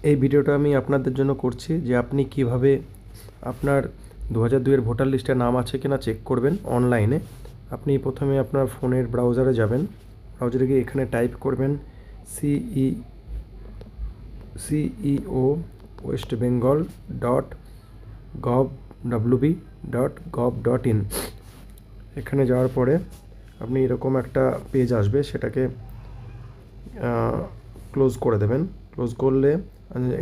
এই ভিডিওটা আমি আপনাদের জন্য করছি যে আপনি কিভাবে আপনার 2002 এর ভোটার লিস্টে নাম আছে কিনা চেক করবেন অনলাইনে। আপনি প্রথমে আপনার ফোনের ব্রাউজারে যাবেন, ব্রাউজারে গিয়ে এখানে টাইপ করবেন সিইও ওয়েস্ট বেঙ্গল .gov.wb.gov.in। এখানে যাওয়ার পরে আপনি এরকম একটা পেজ আসবে, সেটাকে ক্লোজ করে দেবেন। ক্লোজ করলে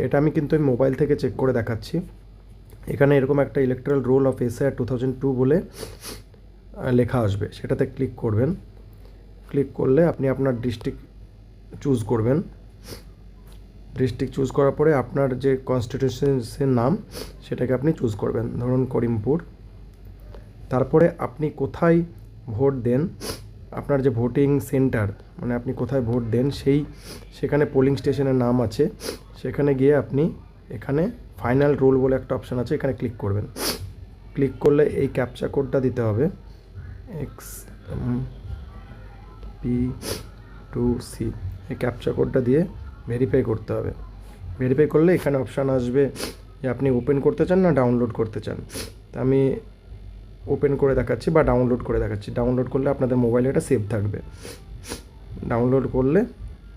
এটা আমি কিন্তু মোবাইল থেকে চেক করে দেখাচ্ছি। এখানে এরকম একটা ইলেকট্রাল রোল অফ এসআইআর 2002 বলে লেখা আসবে, সেটাতে ক্লিক করবেন। ক্লিক করলে আপনি আপনার ডিস্ট্রিক্ট চুজ করবেন। ডিস্ট্রিক্ট চুজ করার পরে আপনার যে কনস্টিটিউয়েন্সির নাম সেটাকে আপনি চুজ করবেন, ধরুন করিমপুর। তারপরে আপনি কোথায় ভোট দেন, আপনার যে ভোটিং সেন্টার মানে আপনি কোথায় ভোট দেন সেখানে পোলিং স্টেশনের নাম আছে, সেখানে গিয়ে আপনি এখানে ফাইনাল রোল বলে একটা অপশান আছে, এখানে ক্লিক করবেন। ক্লিক করলে এই ক্যাপচা কোডটা দিতে হবে XP2C। এই ক্যাপচা কোডটা দিয়ে ভেরিফাই করতে হবে। ভেরিফাই করলে এখানে অপশান আসবে যে আপনি ওপেন করতে চান না ডাউনলোড করতে চান। তা আমি ওপেন করে দেখাচ্ছি বা ডাউনলোড করে দেখাচ্ছি। ডাউনলোড করলে আপনাদের মোবাইলে এটা সেভ থাকবে। ডাউনলোড করলে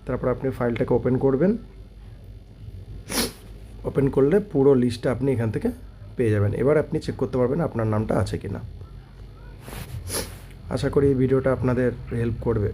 তারপর আপনি ফাইলটাকে ওপেন করবেন। ওপেন করলে পুরো লিস্টটা আপনি এখান থেকে পেয়ে যাবেন। এবার আপনি চেক করতে পারবেন আপনার নামটা আছে কি না। আশা করি এই ভিডিওটা আপনাদের হেল্প করবে।